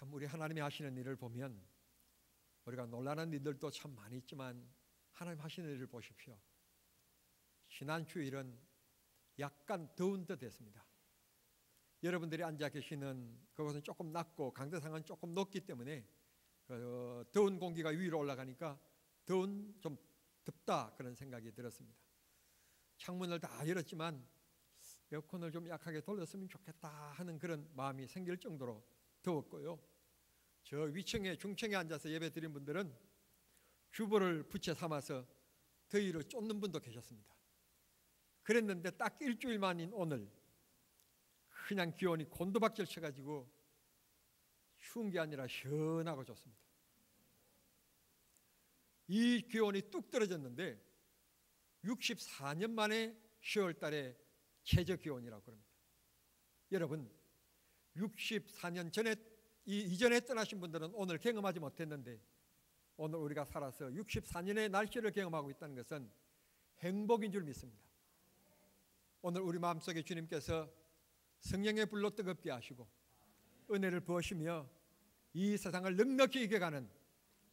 참 우리 하나님이 하시는 일을 보면 우리가 놀라는 일들도 참 많이 있지만 하나님 하시는 일을 보십시오. 지난 주일은 약간 더운 듯 했습니다. 여러분들이 앉아 계시는 그곳은 조금 낮고 강대상은 조금 높기 때문에 더운 공기가 위로 올라가니까 좀 덥다 그런 생각이 들었습니다. 창문을 다 열었지만 에어컨을 좀 약하게 돌렸으면 좋겠다 하는 그런 마음이 생길 정도로 더웠고요. 저 위층에 중층에 앉아서 예배 드린 분들은 주보를 부채 삼아서 더위를 쫓는 분도 계셨습니다. 그랬는데 딱 일주일 만인 오늘 그냥 기온이 곤두박질 쳐가지고 추운 게 아니라 시원하고 좋습니다. 이 기온이 뚝 떨어졌는데 64년 만에 10월 달에 최저 기온이라고 합니다. 여러분 64년 전에 이전에 떠나신 분들은 오늘 경험하지 못했는데 오늘 우리가 살아서 64년의 날씨를 경험하고 있다는 것은 행복인 줄 믿습니다. 오늘 우리 마음속에 주님께서 성령의 불로 뜨겁게 하시고 은혜를 부으시며 이 세상을 넉넉히 이겨가는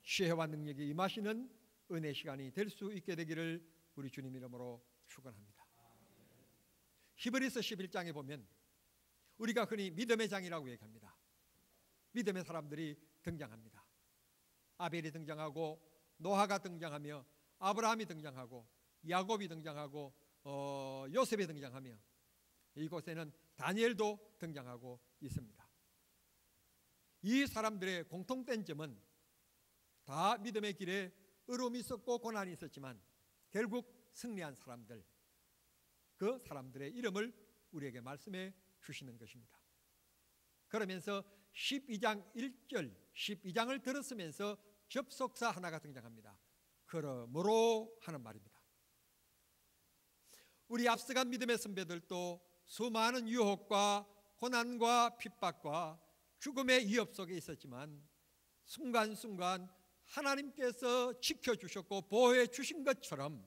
지혜와 능력이 임하시는 은혜 시간이 될 수 있게 되기를 우리 주님 이름으로 축원합니다. 히브리서 11장에 보면 우리가 흔히 믿음의 장이라고 얘기합니다. 믿음의 사람들이 등장합니다. 아벨이 등장하고 노아가 등장하며 아브라함이 등장하고 야곱이 등장하고 요셉이 등장하며 이곳에는 다니엘도 등장하고 있습니다. 이 사람들의 공통된 점은 다 믿음의 길에 어려움이 있었고 고난이 있었지만 결국 승리한 사람들, 그 사람들의 이름을 우리에게 말씀해 주시는 것입니다. 그러면서 12장 1절 12장을 들었으면서 접속사 하나가 등장합니다. 그러므로 하는 말입니다. 우리 앞서간 믿음의 선배들도 수많은 유혹과 고난과 핍박과 죽음의 위협 속에 있었지만 순간순간 하나님께서 지켜주셨고 보호해 주신 것처럼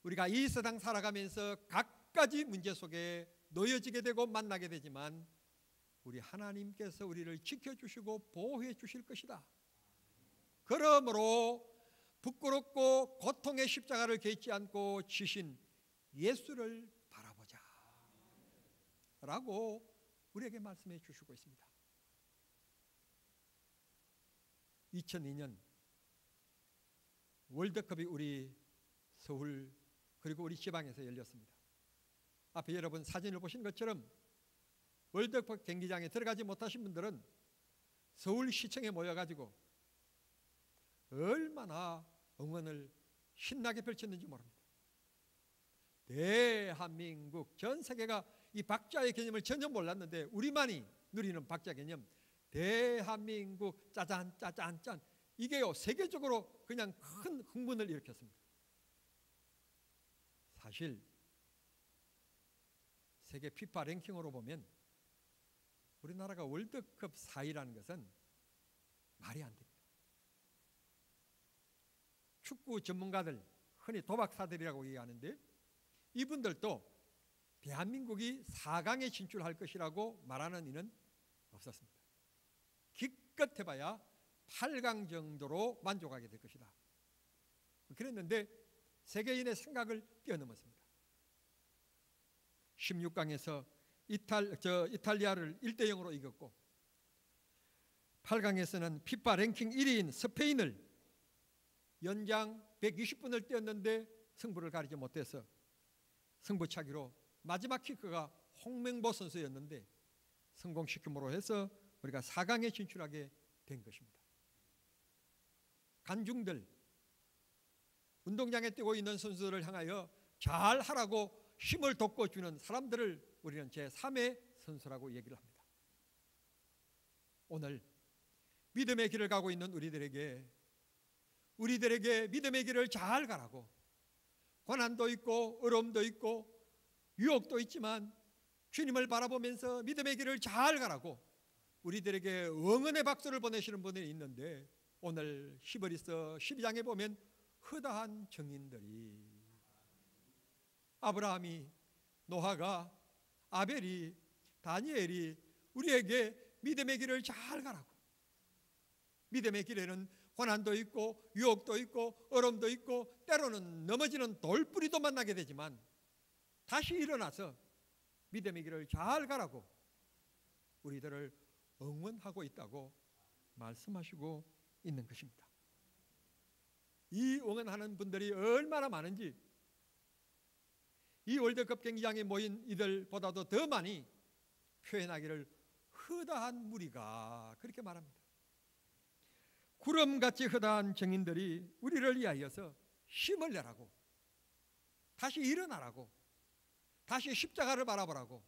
우리가 이 세상 살아가면서 갖가지 문제 속에 놓여지게 되고 만나게 되지만 우리 하나님께서 우리를 지켜주시고 보호해 주실 것이다. 그러므로 부끄럽고 고통의 십자가를 개의치 않고 지신 예수를 바라보자 라고 우리에게 말씀해 주시고 있습니다. 2002년 월드컵이 우리 서울 그리고 우리 지방에서 열렸습니다. 앞에 여러분 사진을 보신 것처럼 월드컵 경기장에 들어가지 못하신 분들은 서울시청에 모여가지고 얼마나 응원을 신나게 펼쳤는지 모릅니다. 대한민국 전 세계가 이 박자의 개념을 전혀 몰랐는데 우리만이 누리는 박자 개념 대한민국 짜잔 짜잔 짠 이게요 세계적으로 그냥 큰 흥분을 일으켰습니다. 사실 세계 피파 랭킹으로 보면 우리나라가 월드컵 4위라는 것은 말이 안 됩니다. 축구 전문가들 흔히 도박사들이라고 얘기하는데 이분들도 대한민국이 4강에 진출할 것이라고 말하는 이는 없었습니다. 기껏 해봐야 8강 정도로 만족하게 될 것이다. 그랬는데 세계인의 생각을 뛰어넘었습니다. 16강에서 이탈리아를 1대0으로 이겼고 8강에서는 피파 랭킹 1위인 스페인을 연장 120분을 뛰었는데 승부를 가리지 못해서 승부차기로 마지막 키크가 홍명보 선수였는데 성공시킴으로 해서 우리가 4강에 진출하게 된 것입니다. 관중들, 운동장에 뛰고 있는 선수들을 향하여 잘하라고 힘을 돋궈주는 사람들을 우리는 제3의 선수라고 얘기를 합니다. 오늘 믿음의 길을 가고 있는 우리들에게 믿음의 길을 잘 가라고 고난도 있고 어려움도 있고 유혹도 있지만 주님을 바라보면서 믿음의 길을 잘 가라고 우리들에게 응원의 박수를 보내시는 분이 있는데 오늘 히브리서 12장에 보면 허다한 증인들이 아브라함이 노아가 아벨이 다니엘이 우리에게 믿음의 길을 잘 가라고 믿음의 길에는 고난도 있고 유혹도 있고 어려움도 있고 때로는 넘어지는 돌뿌리도 만나게 되지만 다시 일어나서 믿음의 길을 잘 가라고 우리들을 응원하고 있다고 말씀하시고 있는 것입니다. 이 응원하는 분들이 얼마나 많은지 이 월드컵 경기장에 모인 이들보다도 더 많이 표현하기를 허다한 무리가 그렇게 말합니다. 구름같이 허다한 증인들이 우리를 위하여서 힘을 내라고, 다시 일어나라고, 다시 십자가를 바라보라고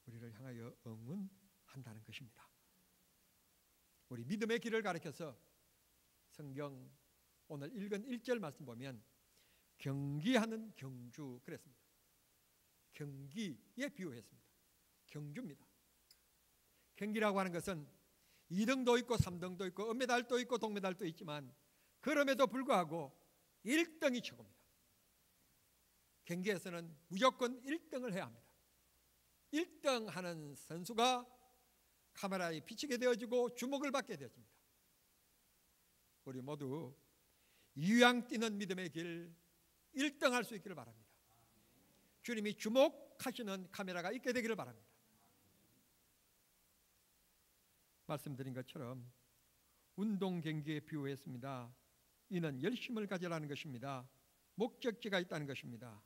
우리를 향하여 응원한다는 것입니다. 우리 믿음의 길을 가리켜서 성경 오늘 읽은 1절 말씀 보면 경기하는 경주 그랬습니다. 경기에 비유했습니다. 경주입니다. 경기라고 하는 것은 2등도 있고 3등도 있고 은메달도 있고 동메달도 있지만 그럼에도 불구하고 1등이 최고입니다. 경기에서는 무조건 1등을 해야 합니다. 1등 하는 선수가 카메라에 비치게 되어지고 주목을 받게 되어집니다. 우리 모두 이왕 뛰는 믿음의 길 1등 할 수 있기를 바랍니다. 주님이 주목하시는 카메라가 있게 되기를 바랍니다. 말씀드린 것처럼 운동 경기에 비유했습니다. 이는 열심을 가지라는 것입니다. 목적지가 있다는 것입니다.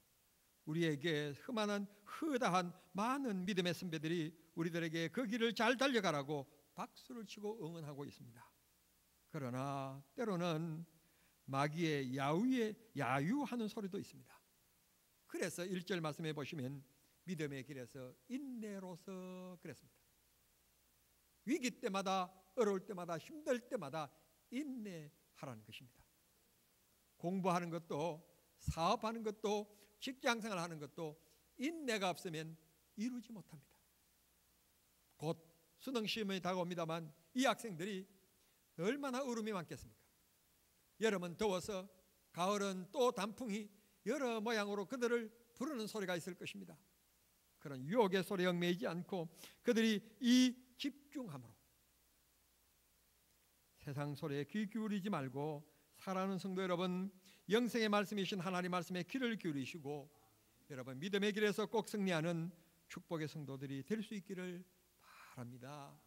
우리에게 흠한한 허다한 많은 믿음의 선배들이 우리들에게 그 길을 잘 달려가라고 박수를 치고 응원하고 있습니다. 그러나 때로는 마귀의 야유하는 소리도 있습니다. 그래서 1절 말씀해 보시면 믿음의 길에서 인내로서 그랬습니다. 위기 때마다 어려울 때마다 힘들 때마다 인내하라는 것입니다. 공부하는 것도 사업하는 것도 직장생활 하는 것도 인내가 없으면 이루지 못합니다. 곧 수능시험이 다가옵니다만 이 학생들이 얼마나 울음이 많겠습니까? 여름은 더워서 가을은 또 단풍이 여러 모양으로 그들을 부르는 소리가 있을 것입니다. 그런 유혹의 소리에 얽매이지 않고 그들이 이 집중함으로 세상 소리에 귀 기울이지 말고 사랑하는 성도 여러분, 영생의 말씀이신 하나님 말씀에 귀를 기울이시고 여러분 믿음의 길에서 꼭 승리하는 축복의 성도들이 될 수 있기를 바랍니다.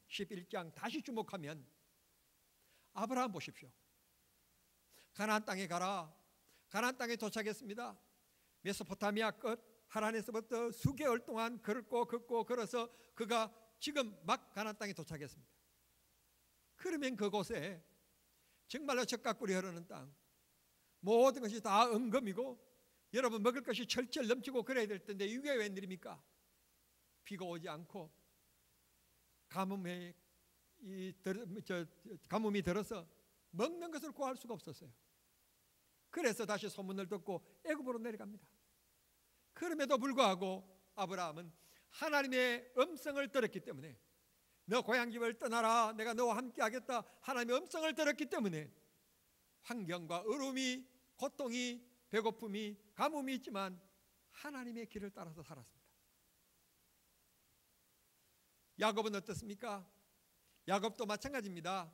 11장 다시 주목하면 아브라함 보십시오. 가나안 땅에 가라. 가나안 땅에 도착했습니다. 메소포타미아 끝 하란에서부터 수개월 동안 걷고 걸어서 그가 지금 막 가나안 땅에 도착했습니다. 그러면 그곳에 정말로 젖과 꿀이 흐르는 땅, 모든 것이 다 은금이고 여러분 먹을 것이 철철 넘치고 그래야 될 텐데 이게 웬일입니까? 비가 오지 않고 가뭄이 들어서 먹는 것을 구할 수가 없었어요. 그래서 다시 소문을 듣고 애굽으로 내려갑니다. 그럼에도 불구하고 아브라함은 하나님의 음성을 들었기 때문에 너 고향집을 떠나라, 내가 너와 함께 하겠다, 하나님의 음성을 들었기 때문에 환경과 어려움이, 고통이, 배고픔이, 가뭄이 있지만 하나님의 길을 따라서 살았습니다. 야곱은 어떻습니까? 야곱도 마찬가지입니다.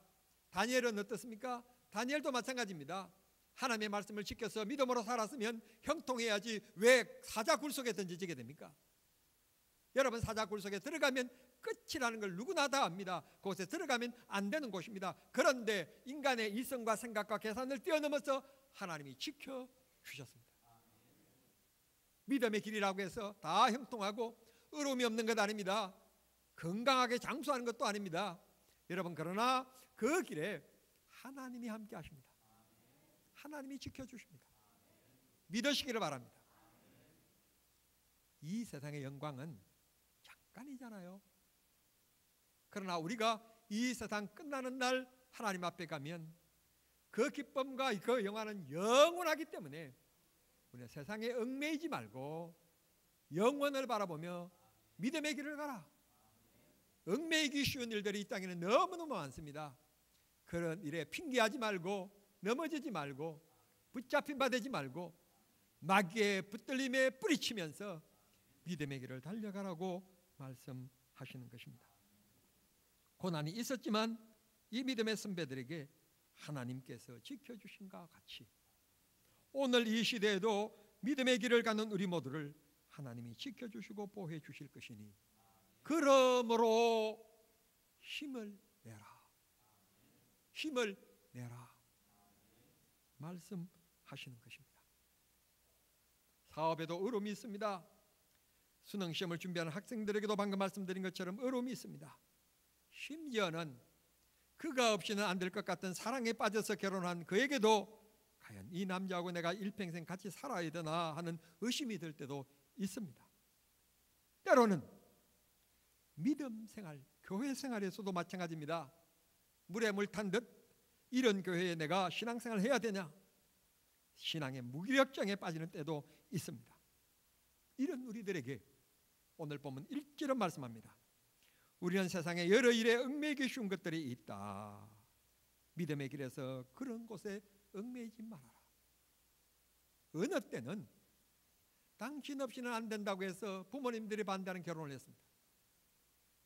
다니엘은 어떻습니까? 다니엘도 마찬가지입니다. 하나님의 말씀을 지켜서 믿음으로 살았으면 형통해야지 왜 사자굴 속에 던져지게 됩니까? 여러분 사자굴 속에 들어가면 끝이라는 걸 누구나 다 압니다. 그곳에 들어가면 안 되는 곳입니다. 그런데 인간의 이성과 생각과 계산을 뛰어넘어서 하나님이 지켜주셨습니다. 믿음의 길이라고 해서 다 형통하고 어려움이 없는 것 아닙니다. 건강하게 장수하는 것도 아닙니다. 여러분 그러나 그 길에 하나님이 함께 하십니다. 하나님이 지켜주십니다. 믿으시기를 바랍니다. 이 세상의 영광은 잠깐이잖아요. 그러나 우리가 이 세상 끝나는 날 하나님 앞에 가면 그 기쁨과 그 영화는 영원하기 때문에 우리는 세상에 얽매이지 말고 영원을 바라보며 믿음의 길을 가라. 얽매이기 쉬운 일들이 이 땅에는 너무너무 많습니다. 그런 일에 핑계하지 말고 넘어지지 말고 붙잡힌 바 되지 말고 마귀의 붙들림에 뿌리치면서 믿음의 길을 달려가라고 말씀하시는 것입니다. 고난이 있었지만 이 믿음의 선배들에게 하나님께서 지켜주신과 같이 오늘 이 시대에도 믿음의 길을 가는 우리 모두를 하나님이 지켜주시고 보호해 주실 것이니 그러므로 힘을 내라. 힘을 내라. 말씀하시는 것입니다. 사업에도 어려움이 있습니다. 수능시험을 준비하는 학생들에게도 방금 말씀드린 것처럼 어려움이 있습니다. 심지어는 그가 없이는 안 될 것 같은 사랑에 빠져서 결혼한 그에게도 과연 이 남자하고 내가 일평생 같이 살아야 되나 하는 의심이 들 때도 있습니다. 때로는 믿음 생활, 교회 생활에서도 마찬가지입니다. 물에 물 탄 듯 이런 교회에 내가 신앙생활을 해야 되냐, 신앙의 무기력증에 빠지는 때도 있습니다. 이런 우리들에게 오늘 보면 1절은 말씀합니다. 우리는 세상에 여러 일에 얽매이기 쉬운 것들이 있다. 믿음의 길에서 그런 곳에 얽매이지 말아라. 어느 때는 당신 없이는 안 된다고 해서 부모님들이 반대하는 결혼을 했습니다.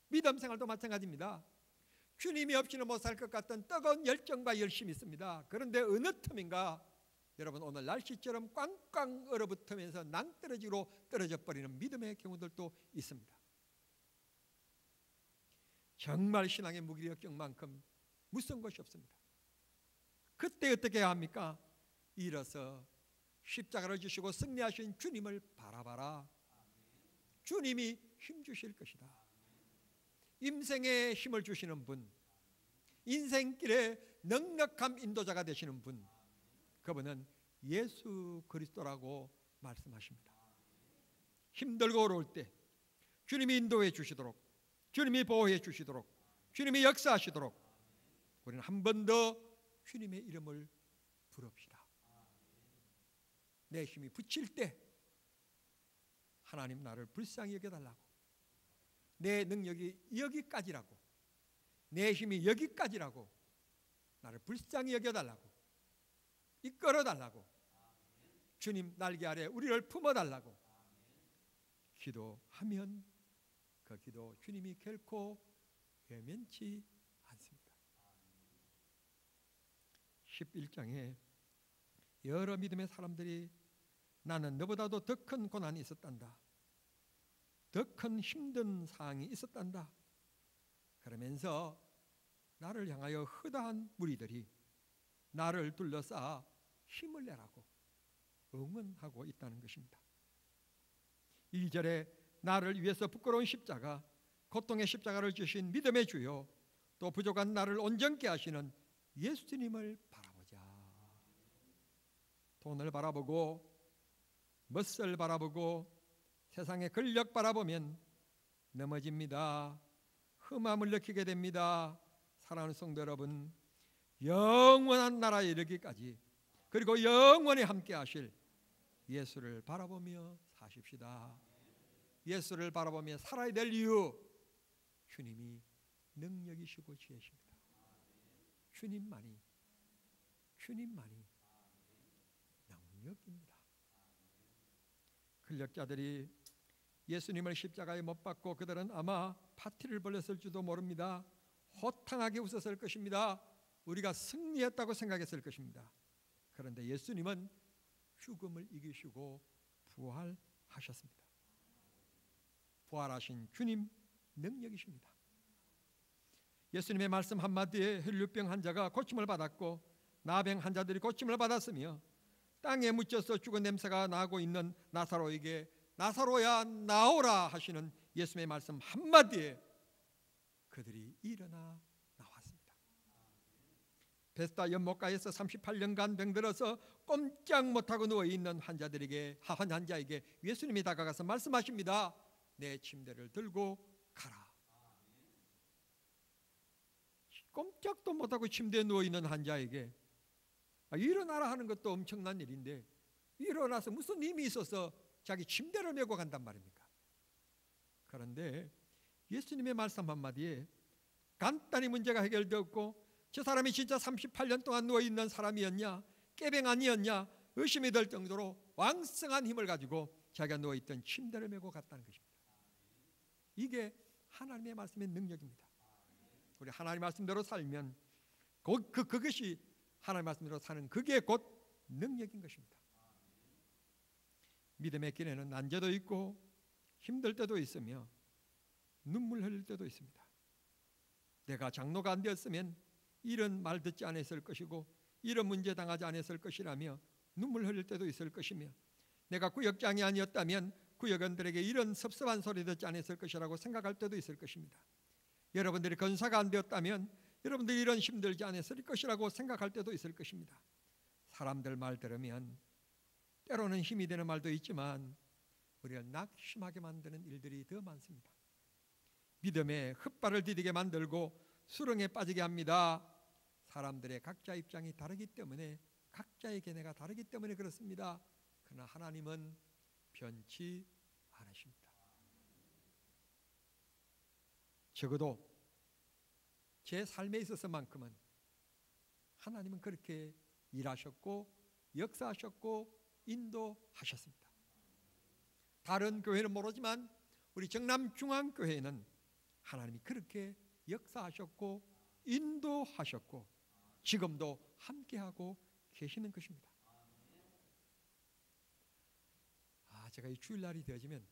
믿음 생활도 마찬가지입니다. 주님이 없이는 못 살 것 같던 뜨거운 열정과 열심이 있습니다. 그런데 어느 틈인가 여러분 오늘 날씨처럼 꽝꽝 얼어붙으면서 낭떠러지로 떨어져 버리는 믿음의 경우들도 있습니다. 정말 신앙의 무기력증만큼 무서운 것이 없습니다. 그때 어떻게 해야 합니까? 일어서 십자가를 지시고 승리하신 주님을 바라봐라. 주님이 힘주실 것이다. 임생에 힘을 주시는 분, 인생길에 넉넉한 인도자가 되시는 분, 그분은 예수 그리스도라고 말씀하십니다. 힘들고 어려울 때 주님이 인도해 주시도록, 주님이 보호해 주시도록, 주님이 역사하시도록 우리는 한 번 더 주님의 이름을 부릅시다. 내 힘이 붙일 때 하나님 나를 불쌍히 여겨달라고, 내 능력이 여기까지라고, 내 힘이 여기까지라고 나를 불쌍히 여겨달라고, 이끌어달라고, 주님 날개 아래 우리를 품어달라고 기도하면 그 기도 주님이 결코 외면치 않습니다. 11장에 여러 믿음의 사람들이 나는 너보다도 더 큰 고난이 있었단다, 더 큰 힘든 상황이 있었단다 그러면서 나를 향하여 허다한 무리들이 나를 둘러싸 힘을 내라고 응원하고 있다는 것입니다. 2절에 나를 위해서 부끄러운 십자가, 고통의 십자가를 주신 믿음의 주요, 또 부족한 나를 온전케 하시는 예수님을 바라보자. 돈을 바라보고 멋을 바라보고 세상의 권력 바라보면 넘어집니다. 흠함을 느끼게 됩니다. 사랑하는 성도 여러분, 영원한 나라에 이르기까지 그리고 영원히 함께 하실 예수를 바라보며 사십시다. 예수를 바라보며 살아야 될 이유, 주님이 능력이시고 지혜십니다. 주님만이 능력입니다. 권력자들이 예수님을 십자가에 못 박고 그들은 아마 파티를 벌였을지도 모릅니다. 호탕하게 웃었을 것입니다. 우리가 승리했다고 생각했을 것입니다. 그런데 예수님은 죽음을 이기시고 부활하셨습니다. 부활하신 주님 능력이십니다. 예수님의 말씀 한마디에 혈류병 환자가 고침을 받았고 나병 환자들이 고침을 받았으며 땅에 묻혀서 죽은 냄새가 나고 있는 나사로에게 나사로야 나오라 하시는 예수님의 말씀 한마디에 그들이 일어나 나왔습니다. 베스다 연못가에서 38년간 병들어서 꼼짝 못하고 누워있는 환자에게 예수님이 다가가서 말씀하십니다. 내 침대를 들고 가라. 꼼짝도 못하고 침대에 누워있는 환자에게 일어나라 하는 것도 엄청난 일인데 일어나서 무슨 힘이 있어서 자기 침대를 메고 간단 말입니까? 그런데 예수님의 말씀 한마디에 간단히 문제가 해결되었고 저 사람이 진짜 38년 동안 누워있는 사람이었냐, 깨병 아니었냐 의심이 될 정도로 왕성한 힘을 가지고 자기가 누워있던 침대를 메고 갔다는 것입니다. 이게 하나님의 말씀의 능력입니다. 우리 하나님 말씀대로 살면 그것이 하나님의 말씀대로 사는 그게 곧 능력인 것입니다. 믿음의 길에는 난제도 있고 힘들 때도 있으며 눈물 흘릴 때도 있습니다. 내가 장로가 안 되었으면 이런 말 듣지 않았을 것이고 이런 문제 당하지 않았을 것이라며 눈물 흘릴 때도 있을 것이며 내가 구역장이 아니었다면 구역원들에게 이런 섭섭한 소리 듣지 않았을 것이라고 생각할 때도 있을 것입니다. 여러분들이 권사가 안 되었다면 여러분들이 이런 힘들지 않았을 것이라고 생각할 때도 있을 것입니다. 사람들 말 들으면 때로는 힘이 되는 말도 있지만 우리를 낙심하게 만드는 일들이 더 많습니다. 믿음에 흙발을 디디게 만들고 수렁에 빠지게 합니다. 사람들의 각자 입장이 다르기 때문에 각자의 견해가 다르기 때문에 그렇습니다. 그러나 하나님은 변치 않으십니다. 적어도 제 삶에 있어서만큼은 하나님은 그렇게 일하셨고 역사하셨고 인도하셨습니다. 다른 교회는 모르지만 우리 정남중앙교회는 하나님이 그렇게 역사하셨고 인도하셨고 지금도 함께하고 계시는 것입니다. 제가 이 주일날이 되어지면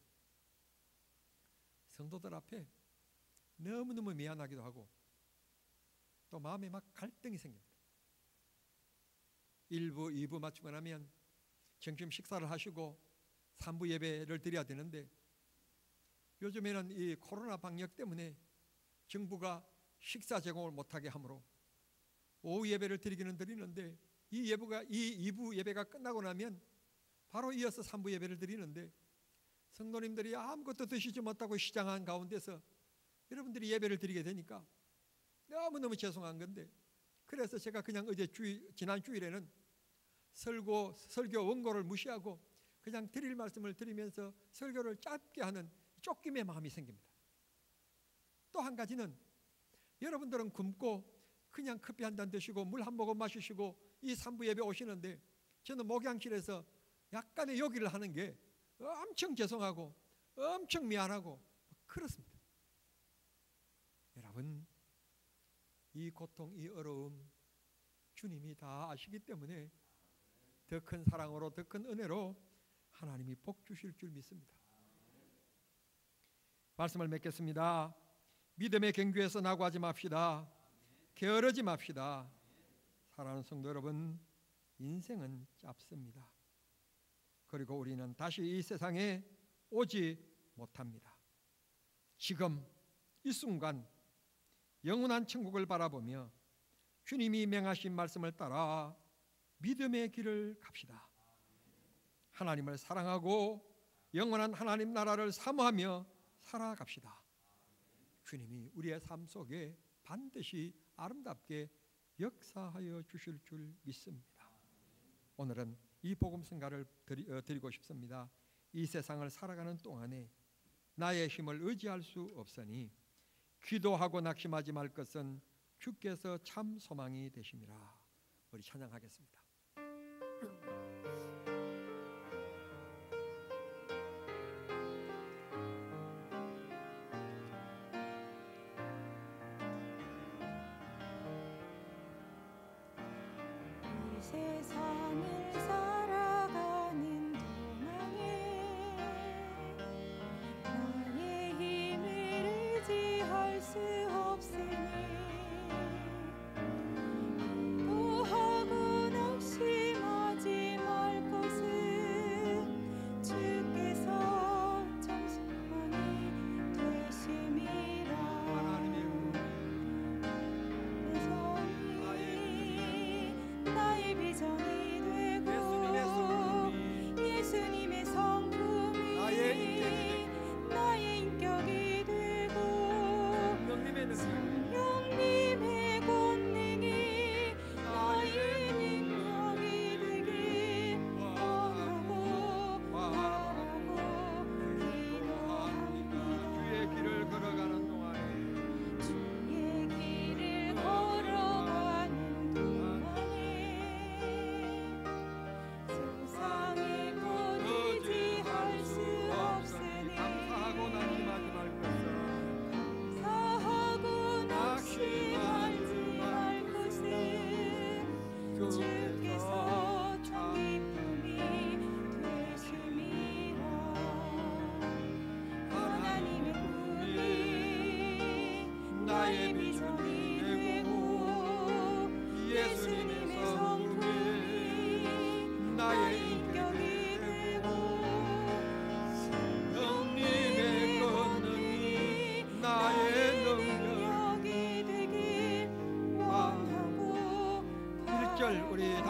성도들 앞에 너무너무 미안하기도 하고 또 마음에 막 갈등이 생깁니다. 1부, 2부 마치고 나면 점심 식사를 하시고 3부 예배를 드려야 되는데 요즘에는 이 코로나 방역 때문에 정부가 식사 제공을 못하게 하므로 오후 예배를 드리는데 이 2부 예배가 끝나고 나면 바로 이어서 3부 예배를 드리는데 성도님들이 아무것도 드시지 못하고 시장한 가운데서 여러분들이 예배를 드리게 되니까 너무너무 죄송한 건데 그래서 제가 그냥 지난 주일에는 설교 원고를 무시하고 그냥 드릴 말씀을 드리면서 설교를 짧게 하는 쫓김의 마음이 생깁니다. 또 한 가지는 여러분들은 굶고 그냥 커피 한 잔 드시고 물 한 모금 마시시고 이 3부 예배 오시는데 저는 목양실에서 약간의 요기를 하는 게 엄청 죄송하고 엄청 미안하고 그렇습니다. 여러분 이 고통, 이 어려움 주님이 다 아시기 때문에 더 큰 사랑으로 더 큰 은혜로 하나님이 복 주실 줄 믿습니다. 말씀을 맺겠습니다. 믿음의 경주에서 낙오하지 맙시다. 게으르지 맙시다. 사랑하는 성도 여러분, 인생은 짧습니다. 그리고 우리는 다시 이 세상에 오지 못합니다. 지금 이 순간 영원한 천국을 바라보며 주님이 명하신 말씀을 따라 믿음의 길을 갑시다. 하나님을 사랑하고 영원한 하나님 나라를 사모하며 살아갑시다. 주님이 우리의 삶 속에 반드시 아름답게 역사하여 주실 줄 믿습니다. 오늘은 이 복음 성가를 드리고 싶습니다. 이 세상을 살아가는 동안에 나의 힘을 의지할 수 없으니 기도하고 낙심하지 말 것은 주께서 참 소망이 되심이라. 우리 찬양하겠습니다. 이 세상을 살아가는 동안에 나의 힘을 의지할 수 없으니 기도하고 낙심하지 말 것은 주께서 참 소망이 되심이라. 나의 비전이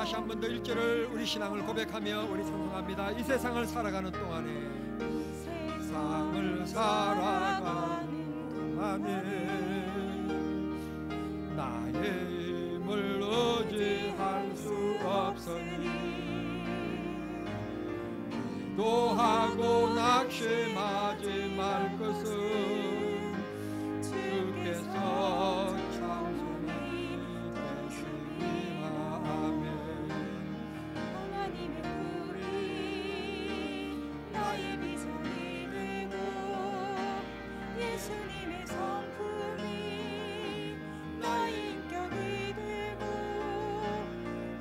다시 한 번 더 1절을 우리 신앙을 고백하며 우리 찬송합니다. 이 세상을 살아가는 동안에 세상을 살아가는 동안에 나의 힘을 의지할 수 없으니 기도하고 낙심하지 말 것은 주께서 참소니 되시니라. 아멘. 하나님의 불이 나의 비전이 되고 예수님의 성품이 나의 인격이 되고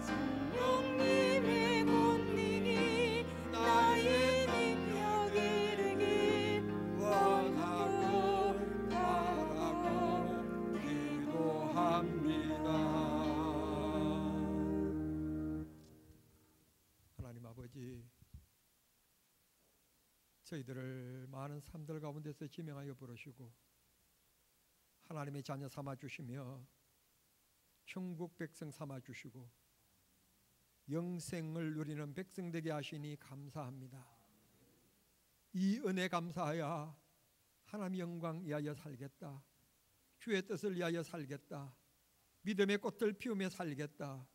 성령님의 권능이 나의 능력이 되길 원하고 바라고 기도합니다. 하나님 아버지, 저희들을 많은 삶들 가운데서 지명하여 부르시고 하나님의 자녀 삼아 주시며 천국 백성 삼아 주시고 영생을 누리는 백성 되게 하시니 감사합니다. 이 은혜 감사하여 하나님 영광 위하여 살겠다. 주의 뜻을 위하여 살겠다. 믿음의 꽃들 피우며 살겠다.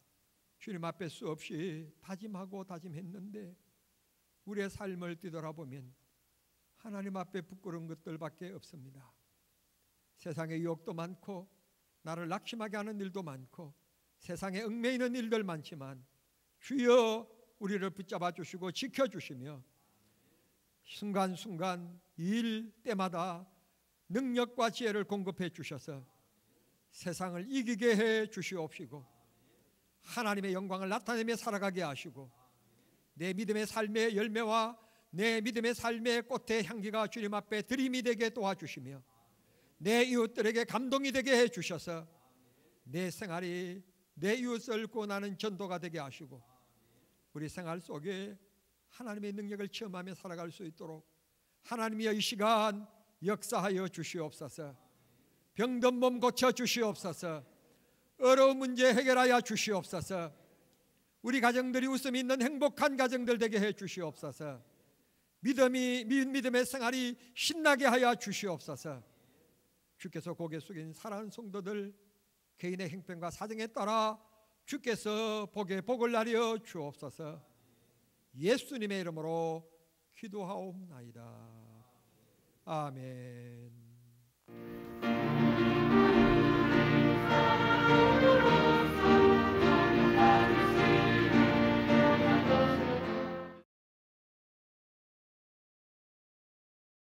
주님 앞에 수없이 다짐하고 다짐했는데 우리의 삶을 뒤돌아보면 하나님 앞에 부끄러운 것들밖에 없습니다. 세상의 유혹도 많고 나를 낙심하게 하는 일도 많고 세상에 얽매이는 일들 많지만 주여 우리를 붙잡아 주시고 지켜주시며 순간순간 일 때마다 능력과 지혜를 공급해 주셔서 세상을 이기게 해 주시옵시고 하나님의 영광을 나타내며 살아가게 하시고 내 믿음의 삶의 열매와 내 믿음의 삶의 꽃의 향기가 주님 앞에 드림이 되게 도와주시며 내 이웃들에게 감동이 되게 해 주셔서 내 생활이 내 이웃을 구원하는 전도가 되게 하시고 우리 생활 속에 하나님의 능력을 체험하며 살아갈 수 있도록 하나님이여 이 시간 역사하여 주시옵소서. 병든 몸 고쳐 주시옵소서. 어려운 문제 해결하여 주시옵소서. 우리 가정들이 웃음이 있는 행복한 가정들 되게 해 주시옵소서. 믿음의 생활이 신나게 하여 주시옵소서. 주께서 고개 숙인 사랑하는 성도들 개인의 행편과 사정에 따라 주께서 복에 복을 나려 주옵소서. 예수님의 이름으로 기도하옵나이다. 아멘.